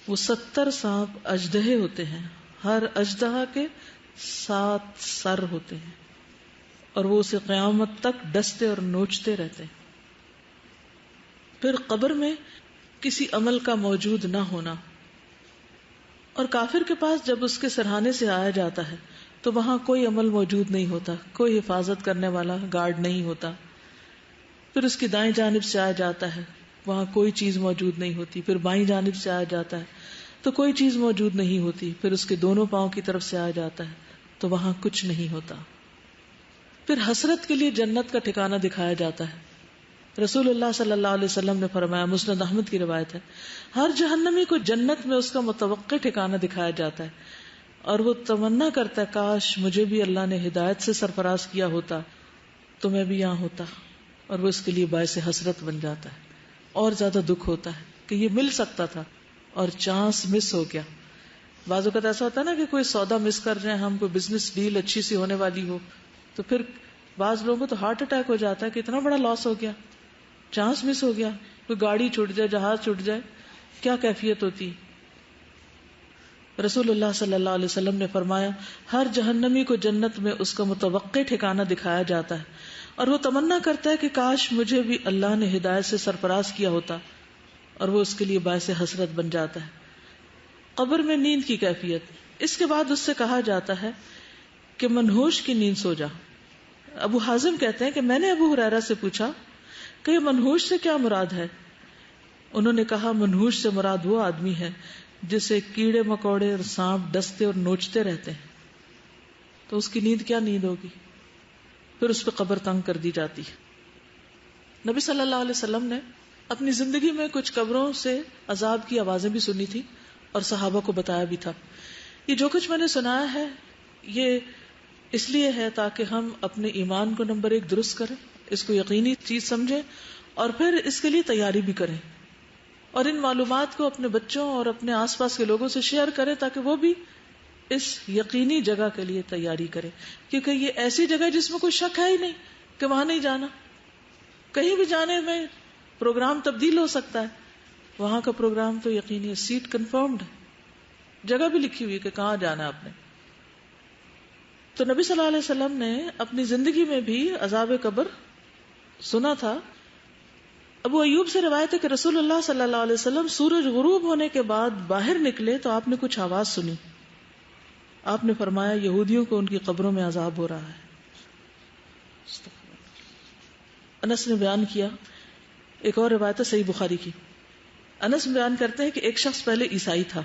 وہ 70 سانپ اژدہے ہوتے ہیں، ہر اژدہا کے 7 سر ہوتے ہیں، اور وہ اسے قیامت تک ڈستے اور نوچتے رہتے ہیں. پھر قبر میں کسی عمل کا موجود نہ ہونا، اور کافر کے پاس جب اس کے سرہانے سے آیا جاتا ہے تو وہاں کوئی عمل موجود نہیں ہوتا، کوئی حفاظت کرنے والا گارڈ نہیں ہوتا. پھر اس کی دائیں جانب سے آیا جاتا ہے، وہاں کوئی چیز موجود نہیں ہوتی. پھر بائیں جانب سے آیا جاتا ہے تو کوئی چیز موجود نہیں ہوتی. پھر اس کے دونوں پاؤں کی طرف سے آیا جاتا ہے تو وہاں کچھ نہیں ہوتا. پھر حسرت کے لیے جنت کا ٹھکانہ دکھایا جاتا ہے. رسول اللہ صلی اللہ علیہ وسلم نے فرمایا، مسند احمد کی روایت ہے، ہر جہنمی کو جنت میں اس کا متوقع ٹھکانہ دکھایا جاتا ہے اور وہ تمنا کرتا ہے کاش مجھے بھی اللہ نے ہدایت سے سرفراز کیا ہوتا تو میں بھی یہاں ہوتا، اور وہ اس کے لیے باعث حسرت بن جاتا ہے. اور زیادہ دکھ ہوتا ہے کہ یہ مل سکتا تھا اور چانس مس ہو گیا. بعض اوقات ایسا ہوتا ہے نا کہ کوئی سودا مس کر جائے ہم، کوئی بزنس ڈیل اچھی سی ہونے والی ہو تو پھر بعض لوگوں کو تو ہارٹ اٹیک ہو جاتا ہے کہ اتنا بڑا لاس ہو گیا، چانس مس ہو گیا. کوئی گاڑی چھوٹ جائے، جہاز چھوٹ جائے، کیا کیفیت ہوتی. رسول اللہ صلی اللہ علیہ وسلم نے فرمایا ہر جہنمی کو جنت میں اس کا متوقع ٹھکانہ دکھایا جاتا ہے اور وہ تمنا کرتا ہے کہ کاش مجھے بھی اللہ نے ہدایت سے سرفراز کیا ہوتا، اور وہ اس کے لیے باعث حسرت بن جاتا ہے۔ قبر میں نیند کی کیفیت، اس کے بعد اس سے کہا جاتا ہے کہ منحوش کی نیند سو جا۔ ابو حازم کہتے ہیں کہ میں نے ابو ہریرہ سے پوچھا کہ منحوش سے کیا مراد ہے؟ انہوں نے کہا منحوش سے مراد وہ آدمی ہے جسے کیڑے مکوڑے اور سانپ ڈستے اور نوچتے رہتے ہیں، تو اس کی نیند کیا نیند ہوگی؟ پھر اس پہ قبر تنگ کر دی جاتی ہے۔ نبی صلی اللہ علیہ وسلم نے اپنی زندگی میں کچھ قبروں سے عذاب کی آوازیں بھی سنی تھی اور صحابہ کو بتایا بھی تھا۔ یہ جو کچھ میں نے سنایا ہے یہ اس لیے ہے تاکہ ہم اپنے ایمان کو نمبر 1 درست کریں، اس کو یقینی چیز سمجھیں اور پھر اس کے لیے تیاری بھی کریں، اور ان معلومات کو اپنے بچوں اور اپنے آس پاس کے لوگوں سے شیئر کریں تاکہ وہ بھی اس یقینی جگہ کے لیے تیاری کریں، کیونکہ یہ ایسی جگہ جس میں کوئی شک ہے ہی نہیں کہ وہاں نہیں جانا، کہیں بھی جانے میں پروگرام تبدیل ہو سکتا ہے، وہاں کا پروگرام تو یقینی ہے، سیٹ کنفرمڈ ہے، جگہ بھی لکھی ہوئی کہ کہاں جانا آپ نے۔ تو نبی صلی اللہ علیہ وسلم نے اپنی زندگی میں بھی عذاب قبر سنا تھا۔ ابو ایوب سے روایت ہے کہ رسول اللہ صلی اللہ علیہ وسلم سورج غروب ہونے کے بعد باہر نکلے تو آپ نے کچھ آواز سنی، آپ نے فرمایا یہودیوں کو ان کی قبروں میں عذاب ہو رہا ہے۔ انس نے بیان کیا، ایک اور روایت ہے صحیح بخاری کی، انس بیان کرتے ہیں کہ ایک شخص پہلے عیسائی تھا،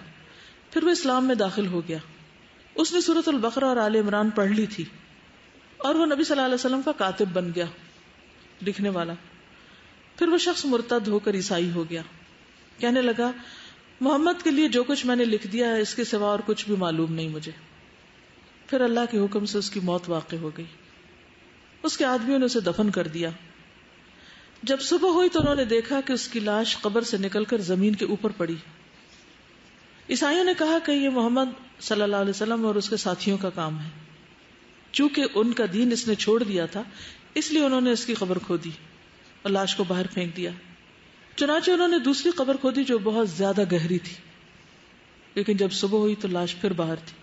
پھر وہ اسلام میں داخل ہو گیا، اس نے سورۃ البقرہ اور آل عمران پڑھ لی تھی اور وہ نبی صلی اللہ علیہ وسلم کا کاتب بن گیا، لکھنے والا۔ پھر وہ شخص مرتد ہو کر عیسائی ہو گیا، کہنے لگا محمد کے لیے جو کچھ میں نے لکھ دیا ہے اس کے سوا اور کچھ بھی معلوم نہیں مجھے۔ پھر اللہ کے حکم سے اس کی موت واقع ہو گئی، اس کے آدمیوں نے اسے دفن کر دیا۔ جب صبح ہوئی تو انہوں نے دیکھا کہ اس کی لاش قبر سے نکل کر زمین کے اوپر پڑی۔ عیسائیوں نے کہا کہ یہ محمد صلی اللہ علیہ وسلم اور اس کے ساتھیوں کا کام ہے، چونکہ ان کا دین اس نے چھوڑ دیا تھا اس لیے انہوں نے اس کی قبر کھودی اور لاش کو باہر پھینک دیا۔ چنانچہ انہوں نے دوسری قبر کھودی جو بہت زیادہ گہری تھی، لیکن جب صبح ہوئی تو لاش پھر باہر تھی۔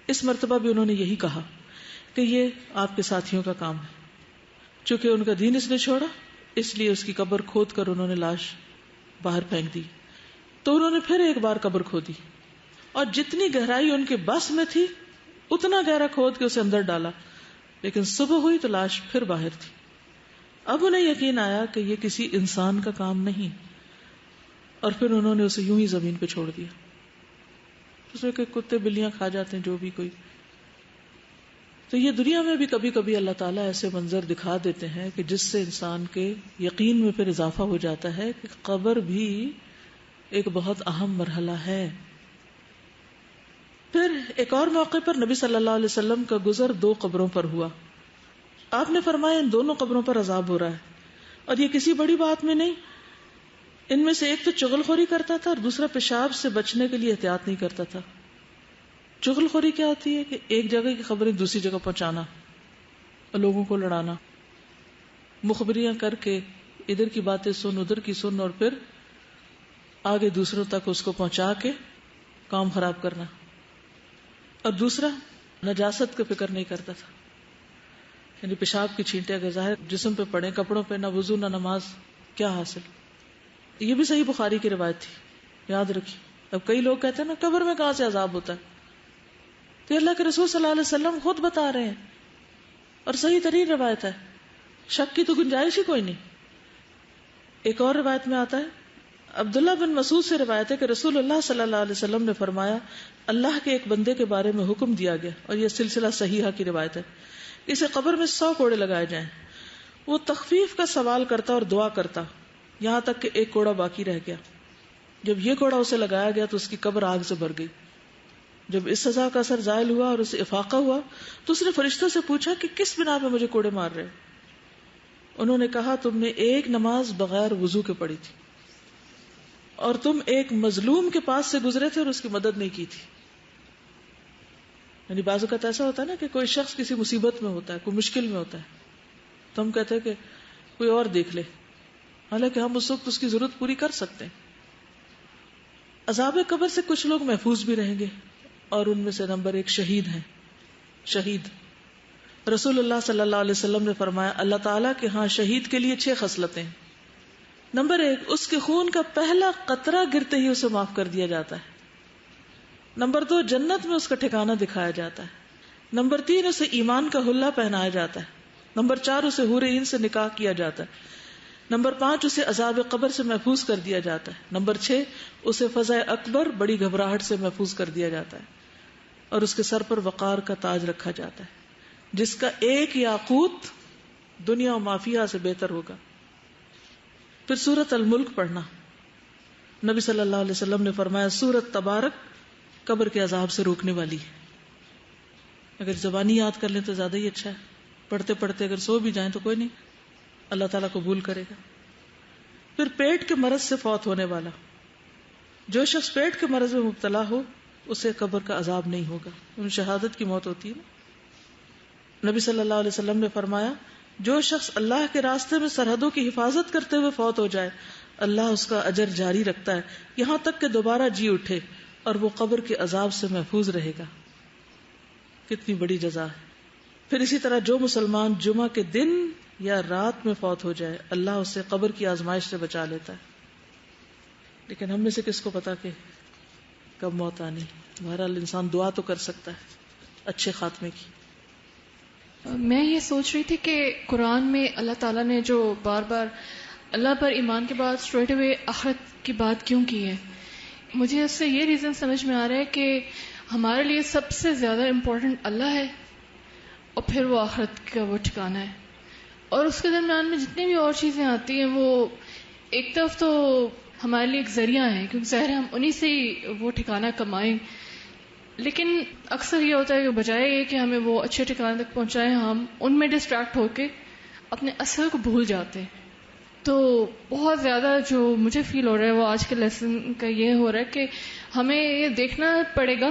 اس مرتبہ بھی انہوں نے یہی کہا کہ یہ آپ کے ساتھیوں کا کام ہے، چونکہ ان کا دین اس نے چھوڑا اس لیے اس کی قبر کھود کر انہوں نے لاش باہر پھینک دی۔ تو انہوں نے پھر ایک بار قبر کھودی اور جتنی گہرائی ان کے بس میں تھی اتنا گہرا کھود کے اسے اندر ڈالا، لیکن صبح ہوئی تو لاش پھر باہر تھی۔ اب انہیں یقین آیا کہ یہ کسی انسان کا کام نہیں، اور پھر انہوں نے اسے یوں ہی زمین پہ چھوڑ دیا، اس میں کہ کتے بلیاں کھا جاتے ہیں جو بھی کوئی۔ تو یہ دنیا میں بھی کبھی کبھی اللہ تعالیٰ ایسے منظر دکھا دیتے ہیں کہ جس سے انسان کے یقین میں پھر اضافہ ہو جاتا ہے کہ قبر بھی ایک بہت اہم مرحلہ ہے۔ پھر ایک اور موقع پر نبی صلی اللہ علیہ وسلم کا گزر 2 قبروں پر ہوا، آپ نے فرمایا ان دونوں قبروں پر عذاب ہو رہا ہے، اور یہ کسی بڑی بات میں نہیں، ان میں سے ایک تو چغل خوری کرتا تھا اور دوسرا پیشاب سے بچنے کے لیے احتیاط نہیں کرتا تھا۔ چغل خوری کیا ہوتی ہے کہ ایک جگہ کی خبریں دوسری جگہ پہنچانا اور لوگوں کو لڑانا، مخبریاں کر کے ادھر کی باتیں سن ادھر کی سن اور پھر آگے دوسروں تک اس کو پہنچا کے کام خراب کرنا۔ اور دوسرا نجاست کا فکر نہیں کرتا تھا، یعنی پیشاب کی چھینٹیں اگر ظاہر جسم پہ پڑے، کپڑوں پہ، نہ وضو نہ نماز، کیا حاصل؟ یہ بھی صحیح بخاری کی روایت تھی، یاد رکھیے۔ اب کئی لوگ کہتے ہیں نا قبر میں کہاں سے عذاب ہوتا ہے، تو اللہ کے رسول صلی اللہ علیہ وسلم خود بتا رہے ہیں اور صحیح ترین روایت ہے، شک کی تو گنجائش ہی کوئی نہیں۔ ایک اور روایت میں آتا ہے، عبداللہ بن مسعود سے روایت ہے کہ رسول اللہ صلی اللہ علیہ وسلم نے فرمایا اللہ کے ایک بندے کے بارے میں حکم دیا گیا، اور یہ سلسلہ صحیحہ کی روایت ہے، اسے قبر میں 100 کوڑے لگائے جائیں، وہ تخفیف کا سوال کرتا اور دعا کرتا یہاں تک کہ ایک کوڑا باقی رہ گیا۔ جب یہ کوڑا اسے لگایا گیا تو اس کی قبر آگ سے بھر گئی۔ جب اس سزا کا اثر زائل ہوا اور اسے افاقہ ہوا تو اس نے فرشتوں سے پوچھا کہ کس بنا پہ مجھے کوڑے مار رہے؟ انہوں نے کہا تم نے ایک نماز بغیر وضو کے پڑھی تھی اور تم ایک مظلوم کے پاس سے گزرے تھے اور اس کی مدد نہیں کی تھی۔ یعنی بعض اوقات ایسا ہوتا ہے نا کہ کوئی شخص کسی مصیبت میں ہوتا ہے، کوئی مشکل میں ہوتا ہے، تو ہم کہتے ہیں کہ کوئی اور دیکھ لے، حالانکہ ہم اس وقت اس کی ضرورت پوری کر سکتے ہیں۔ عذاب قبر سے کچھ لوگ محفوظ بھی رہیں گے، اور ان میں سے نمبر 1 شہید ہیں. شہید، رسول اللہ صلی اللہ علیہ وسلم نے فرمایا اللہ تعالیٰ کے ہاں شہید کے لیے 6 خصلتیں. نمبر 1، اس کے خون کا پہلا قطرہ گرتے ہی اسے معاف کر دیا جاتا ہے. نمبر 2، جنت میں اس کا ٹھکانہ دکھایا جاتا ہے. نمبر 3، اسے ایمان کا حلہ پہنایا جاتا ہے. نمبر 4، اسے حور عین سے نکاح کیا جاتا ہے. نمبر 5، اسے عذاب قبر سے محفوظ کر دیا جاتا ہے. نمبر 6، اسے فضائے اکبر بڑی گھبراہٹ سے محفوظ کر دیا جاتا ہے، اور اس کے سر پر وقار کا تاج رکھا جاتا ہے جس کا ایک یاقوت دنیا و مافیہ سے بہتر ہوگا. پھر سورۃ الملک پڑھنا. نبی صلی اللہ علیہ وسلم نے فرمایا سورۃ تبارک قبر کے عذاب سے روکنے والی ہے. اگر زبانی یاد کر لیں تو زیادہ ہی اچھا ہے، پڑھتے پڑھتے اگر سو بھی جائیں تو کوئی نہیں، اللہ تعالیٰ قبول کرے گا. پھر پیٹ کے مرض سے فوت ہونے والا، جو شخص پیٹ کے مرض میں مبتلا ہو اسے قبر کا عذاب نہیں ہوگا، ان شہادت کی موت ہوتی ہے نا. نبی صلی اللہ علیہ وسلم نے فرمایا جو شخص اللہ کے راستے میں سرحدوں کی حفاظت کرتے ہوئے فوت ہو جائے اللہ اس کا اجر جاری رکھتا ہے یہاں تک کہ دوبارہ جی اٹھے، اور وہ قبر کے عذاب سے محفوظ رہے گا. کتنی بڑی جزا ہے. پھر اسی طرح جو مسلمان جمعہ کے دن یا رات میں فوت ہو جائے اللہ اسے قبر کی آزمائش سے بچا لیتا ہے. لیکن ہم میں سے کس کو پتا کہ کب موت آنی. بہرحال انسان دعا تو کر سکتا ہے اچھے خاتمے کی. میں یہ سوچ رہی تھی کہ قرآن میں اللہ تعالیٰ نے جو بار بار اللہ پر ایمان کے بعد اسٹریٹ اوے آخرت کی بات کیوں کی ہے، مجھے اس سے یہ ریزن سمجھ میں آ رہا ہے کہ ہمارے لیے سب سے زیادہ امپورٹنٹ اللہ ہے، اور پھر وہ آخرت کا وہ ٹھکانہ ہے، اور اس کے درمیان میں جتنی بھی اور چیزیں آتی ہیں وہ ایک طرف تو ہمارے لیے ایک ذریعہ ہیں کیونکہ ظاہر ہم انہی سے ہی وہ ٹھکانہ کمائیں، لیکن اکثر یہ ہوتا ہے کہ بجائے یہ کہ ہمیں وہ اچھے ٹھکانے تک پہنچائیں ہم ان میں ڈسٹریکٹ ہو کے اپنے اصل کو بھول جاتے ہیں. تو بہت زیادہ جو مجھے فیل ہو رہا ہے وہ آج کے لیسن کا یہ ہو رہا ہے کہ ہمیں یہ دیکھنا پڑے گا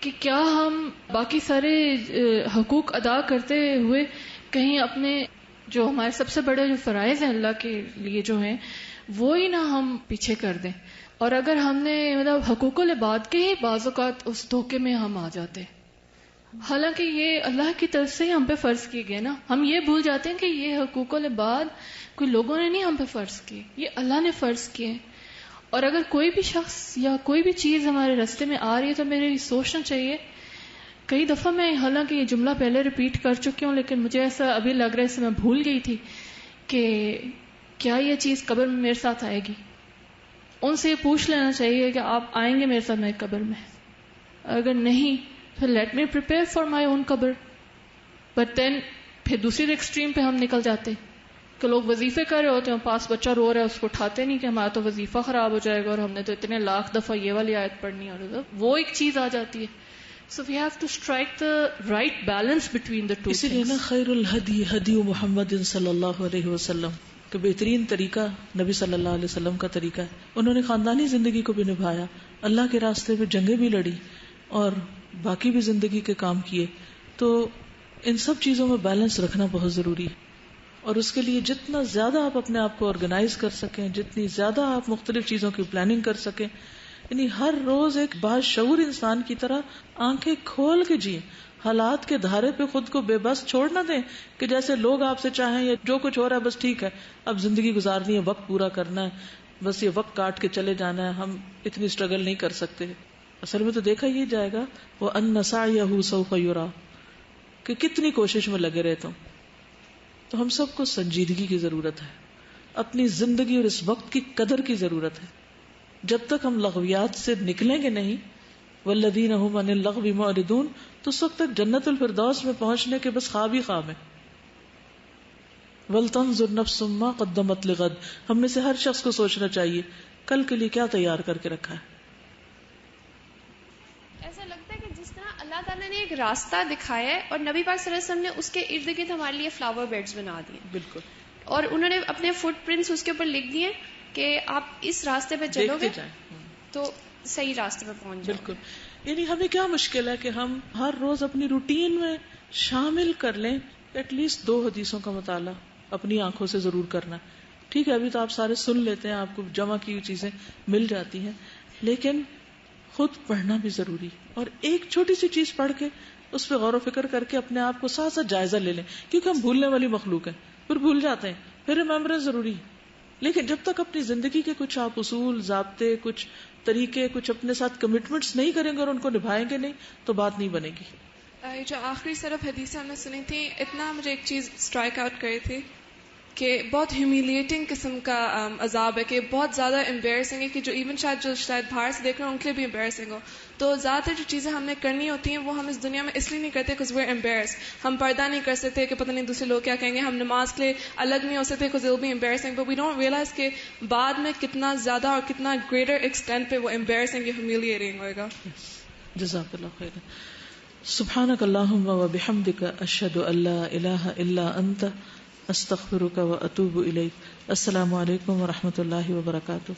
کہ کیا ہم باقی سارے حقوق ادا کرتے ہوئے کہیں اپنے جو ہمارے سب سے بڑے جو فرائض ہیں اللہ کے لیے جو ہیں وہی نہ ہم پیچھے کر دیں. اور اگر ہم نے مطلب حقوق العباد کے ہی بعض اوقات اس دھوکے میں ہم آ جاتے ہیں، حالانکہ یہ اللہ کی طرف سے ہی ہم پہ فرض کیے گئے نا. ہم یہ بھول جاتے ہیں کہ یہ حقوق العباد کوئی لوگوں نے نہیں ہم پہ فرض کیے، یہ اللہ نے فرض کیے. اور اگر کوئی بھی شخص یا کوئی بھی چیز ہمارے راستے میں آ رہی ہے تو میرے سوچنا چاہیے. کئی دفعہ میں حالانکہ یہ جملہ پہلے ریپیٹ کر چکی ہوں لیکن مجھے ایسا ابھی لگ رہا ہے اسے میں بھول گئی تھی کہ کیا یہ چیز قبر میں میرے ساتھ آئے گی. ان سے یہ پوچھ لینا چاہیے کہ آپ آئیں گے میرے ساتھ میری قبر میں، اگر نہیں پھر let me prepare for my own قبر. بٹ دین پھر دوسری ایکسٹریم پہ ہم نکل جاتے کہ لوگ وظیفے کر رہے ہوتے ہیں، پاس بچہ رو رہا ہے اس کو اٹھاتے نہیں کہ ہمارا تو وظیفہ خراب ہو جائے گا اور ہم نے تو اتنے لاکھ دفعہ یہ والی آیت پڑھنی ہے، اور وہ ایک چیز آ جاتی ہے. So we have to strike the right balance between the two. اسی لیے نا خیر الہدی ہدی محمد صلی اللہ علیہ وسلم کہ بہترین طریقہ نبی صلی اللہ علیہ وسلم کا طریقہ ہے. انہوں نے خاندانی زندگی کو بھی نبھایا، اللہ کے راستے میں جنگیں بھی لڑی اور باقی بھی زندگی کے کام کیے. تو ان سب چیزوں میں بیلنس رکھنا بہت ضروری ہے، اور اس کے لیے جتنا زیادہ آپ اپنے آپ کو آرگنائز کر سکیں، جتنی زیادہ آپ مختلف چیزوں کی پلاننگ کر سکیں، یعنی ہر روز ایک باشعور انسان کی طرح آنکھیں کھول کے جئیں، حالات کے دھارے پہ خود کو بے بس چھوڑ نہ دیں کہ جیسے لوگ آپ سے چاہیں یا جو کچھ ہو رہا ہے بس ٹھیک ہے اب زندگی گزارنی ہے، وقت پورا کرنا ہے، بس یہ وقت کاٹ کے چلے جانا ہے، ہم اتنی اسٹرگل نہیں کر سکتے. اصل میں تو دیکھا یہ جائے گا وَأَنَّ سَعْيَهُ سَوْفَ يُرَىٰ کہ کتنی کوشش میں لگے رہتا ہوں. تو ہم سب کو سنجیدگی کی ضرورت ہے، اپنی زندگی اور اس وقت کی قدر کی ضرورت ہے. جب تک ہم لغویات سے نکلیں گے نہیں والذین هم عن اللغو معرضون تو اس وقت تک جنت الفردوس میں پہنچنے کے بس خواب ہی خواب ہیں. ولتنظر نفس ما قدمت لغد، ہم میں سے ہر شخص کو سوچنا چاہیے کل کے لیے کیا تیار کر کے رکھا ہے. ایسا لگتا ہے کہ جس طرح اللہ تعالیٰ نے ایک راستہ دکھایا ہے اور نبی پاک صلی اللہ علیہ وسلم نے اس کے ارد گرد ہمارے لیے فلاور بیڈز بنا دیے، بالکل، اور انہوں نے اپنے فٹ پرنٹس اس کے اوپر لکھ دیے کہ آپ اس راستے پہ چلو گے تو صحیح راستے پہ پہنچ جاؤ. بالکل. یعنی ہمیں کیا مشکل ہے کہ ہم ہر روز اپنی روٹین میں شامل کر لیں ایٹ لیسٹ 2 حدیثوں کا مطالعہ اپنی آنکھوں سے ضرور کرنا. ٹھیک ہے ابھی تو آپ سارے سن لیتے ہیں، آپ کو جمع کی ہوئی چیزیں مل جاتی ہیں، لیکن خود پڑھنا بھی ضروری، اور ایک چھوٹی سی چیز پڑھ کے اس پہ غور و فکر کر کے اپنے آپ کو ساتھ ساتھ جائزہ لے لیں، کیونکہ ہم بھولنے والی مخلوق ہیں، پھر بھول جاتے ہیں، پھر ریممبرنس ضروری ہے. لیکن جب تک اپنی زندگی کے کچھ آپ اصول، ضابطے، کچھ طریقے، کچھ اپنے ساتھ کمٹمنٹس نہیں کریں گے اور ان کو نبھائیں گے نہیں تو بات نہیں بنے گی. جو آخری صرف حدیثیں ہم نے سنی تھی، اتنا مجھے ایک چیز اسٹرائک آؤٹ کری تھی کہ بہت ہیومیلیٹنگ قسم کا عذاب ہے، کہ بہت زیادہ امبیرسنگ ہے، کہ جو ایون شاید باہر سے دیکھ رہے ہیں ان کے لیے بھی امبیرسنگ ہو. تو زیادہ تر جو چیزیں ہم نے کرنی ہوتی ہیں وہ ہم اس دنیا میں اس لیے نہیں کرتے because we're embarrassed. ہم پردہ نہیں کر سکتے کہ پتہ نہیں دوسرے لوگ کیا کہیں گے، ہم نماز کے لیے الگ نہیں ہو سکتے because it will be embarrassing, but we don't realize کہ بعد میں کتنا زیادہ اور کتنا greater extent پہ وہ embarrassing یا humiliating ہوئے گا. جزاک اللہ خیر. سبحانک اللہم و بحمدک اشہد ان لا الہ الا انت استغفرک و اتوب الیک. السلام علیکم و رحمۃ اللہ وبرکاتہ.